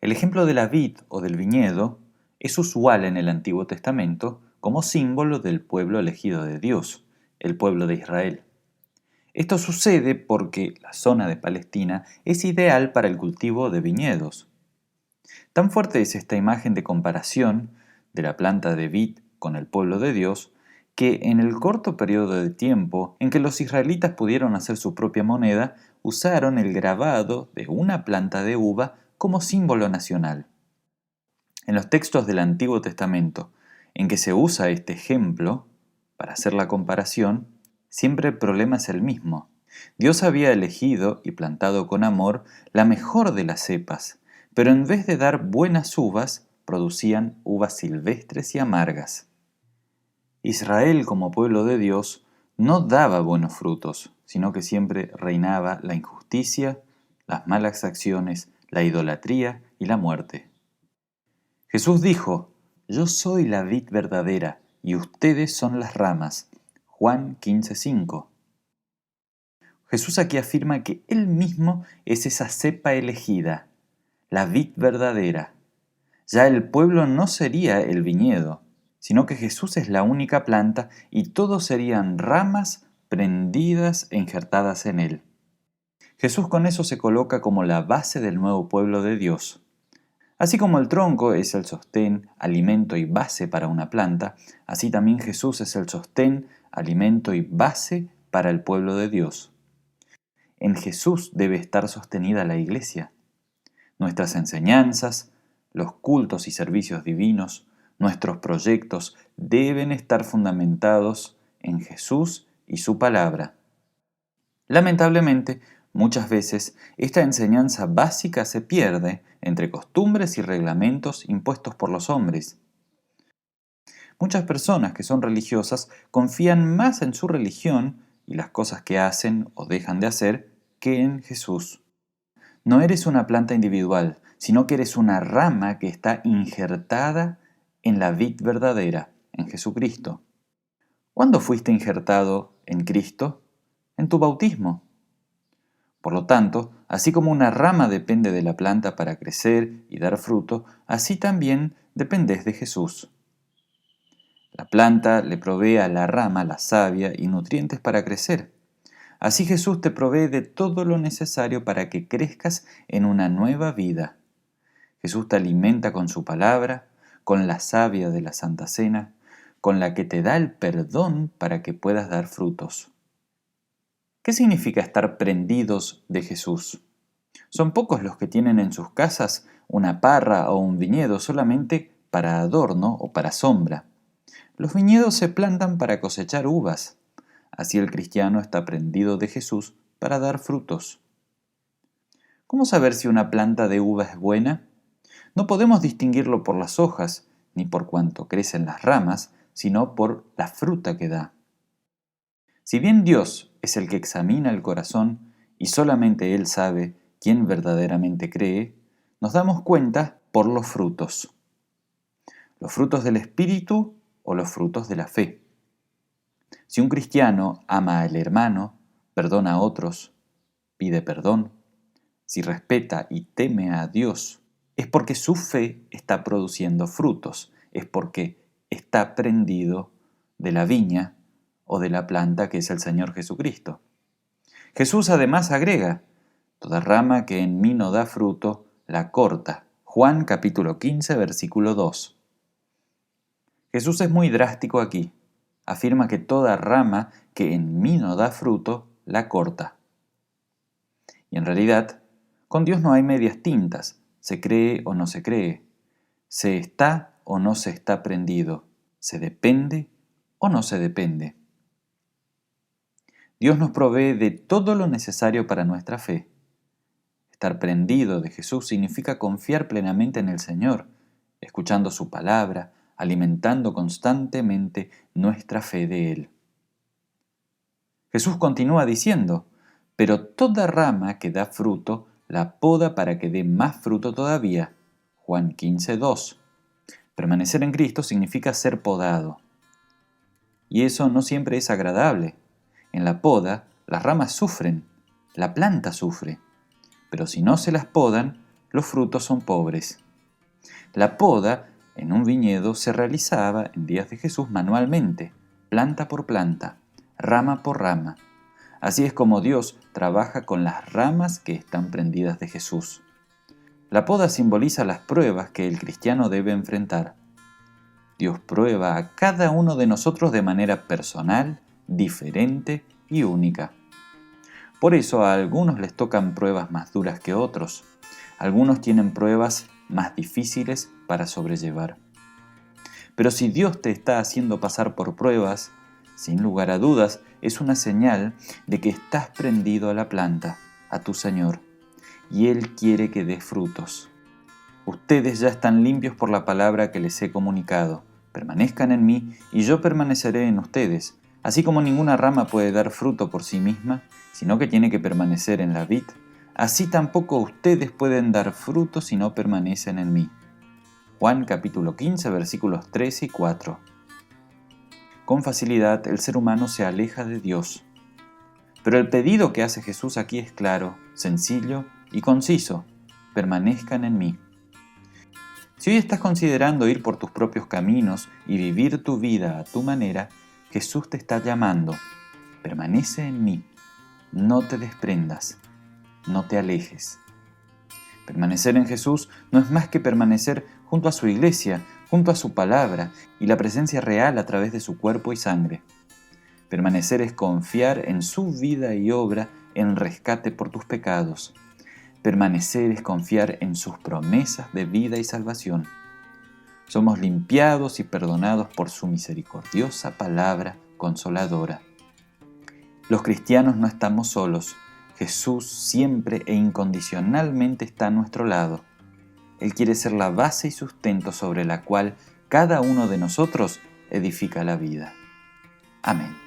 El ejemplo de la vid o del viñedo es usual en el Antiguo Testamento como símbolo del pueblo elegido de Dios, el pueblo de Israel. Esto sucede porque la zona de Palestina es ideal para el cultivo de viñedos. Tan fuerte es esta imagen de comparación de la planta de vid con el pueblo de Dios, que en el corto periodo de tiempo en que los israelitas pudieron hacer su propia moneda, usaron el grabado de una planta de uva como símbolo nacional. En los textos del Antiguo Testamento en que se usa este ejemplo, para hacer la comparación, siempre el problema es el mismo. Dios había elegido y plantado con amor la mejor de las cepas, pero en vez de dar buenas uvas, producían uvas silvestres y amargas. Israel, como pueblo de Dios, no daba buenos frutos, sino que siempre reinaba la injusticia, las malas acciones, la idolatría y la muerte. Jesús dijo: «Yo soy la vid verdadera y ustedes son las ramas». Juan 15:5. Jesús aquí afirma que Él mismo es esa cepa elegida, la vid verdadera. Ya el pueblo no sería el viñedo, sino que Jesús es la única planta y todos serían ramas prendidas e injertadas en Él. Jesús con eso se coloca como la base del nuevo pueblo de Dios. Así como el tronco es el sostén, alimento y base para una planta, así también Jesús es el sostén, alimento y base para el pueblo de Dios. En Jesús debe estar sostenida la iglesia. Nuestras enseñanzas, los cultos y servicios divinos, nuestros proyectos deben estar fundamentados en Jesús y su palabra. Lamentablemente, muchas veces esta enseñanza básica se pierde entre costumbres y reglamentos impuestos por los hombres. Muchas personas que son religiosas confían más en su religión y las cosas que hacen o dejan de hacer que en Jesús. No eres una planta individual, sino que eres una rama que está injertada en la vid verdadera, en Jesucristo. ¿Cuándo fuiste injertado en Cristo? En tu bautismo. Por lo tanto, así como una rama depende de la planta para crecer y dar fruto, así también dependes de Jesús. La planta le provee a la rama la savia y nutrientes para crecer. Así Jesús te provee de todo lo necesario para que crezcas en una nueva vida. Jesús te alimenta con su palabra, con la savia de la Santa Cena, con la que te da el perdón para que puedas dar frutos. ¿Qué significa estar prendidos de Jesús? Son pocos los que tienen en sus casas una parra o un viñedo solamente para adorno o para sombra. Los viñedos se plantan para cosechar uvas. Así el cristiano está prendido de Jesús para dar frutos. ¿Cómo saber si una planta de uva es buena? No podemos distinguirlo por las hojas, ni por cuánto crecen las ramas, sino por la fruta que da. Si bien Dios es el que examina el corazón y solamente Él sabe quién verdaderamente cree, nos damos cuenta por los frutos. Los frutos del Espíritu o los frutos de la fe. Si un cristiano ama al hermano, perdona a otros, pide perdón, si respeta y teme a Dios, es porque su fe está produciendo frutos, es porque está prendido de la viña o de la planta que es el Señor Jesucristo. Jesús además agrega: «Toda rama que en mí no da fruto, la corta». Juan capítulo 15, versículo 2. Jesús es muy drástico aquí. Afirma que toda rama que en mí no da fruto, la corta. Y en realidad, con Dios no hay medias tintas, se cree o no se cree, se está o no se está prendido, se depende o no se depende. Dios nos provee de todo lo necesario para nuestra fe. Estar prendido de Jesús significa confiar plenamente en el Señor, escuchando su palabra, alimentando constantemente nuestra fe de Él. Jesús continúa diciendo: «Pero toda rama que da fruto, la poda para que dé más fruto todavía». Juan 15:2. Permanecer en Cristo significa ser podado. Y eso no siempre es agradable. En la poda, las ramas sufren, la planta sufre. Pero si no se las podan, los frutos son pobres. La poda en un viñedo se realizaba en días de Jesús manualmente, planta por planta, rama por rama. Así es como Dios trabaja con las ramas que están prendidas de Jesús. La poda simboliza las pruebas que el cristiano debe enfrentar. Dios prueba a cada uno de nosotros de manera personal, diferente y única. Por eso a algunos les tocan pruebas más duras que otros. Algunos tienen pruebas más difíciles para sobrellevar. Pero si Dios te está haciendo pasar por pruebas, sin lugar a dudas, es una señal de que estás prendido a la planta, a tu Señor, y Él quiere que des frutos. Ustedes ya están limpios por la palabra que les he comunicado. Permanezcan en mí, y yo permaneceré en ustedes. Así como ninguna rama puede dar fruto por sí misma, sino que tiene que permanecer en la vid, así tampoco ustedes pueden dar fruto si no permanecen en mí. Juan capítulo 15, versículos 3 y 4. Con facilidad el ser humano se aleja de Dios. Pero el pedido que hace Jesús aquí es claro, sencillo y conciso: permanezcan en mí. Si hoy estás considerando ir por tus propios caminos y vivir tu vida a tu manera, Jesús te está llamando. Permanece en mí, no te desprendas, no te alejes. Permanecer en Jesús no es más que permanecer junto a su iglesia, junto a su palabra y la presencia real a través de su cuerpo y sangre. Permanecer es confiar en su vida y obra en rescate por tus pecados. Permanecer es confiar en sus promesas de vida y salvación. Somos limpiados y perdonados por su misericordiosa palabra consoladora. Los cristianos no estamos solos. Jesús siempre e incondicionalmente está a nuestro lado. Él quiere ser la base y sustento sobre la cual cada uno de nosotros edifica la vida. Amén.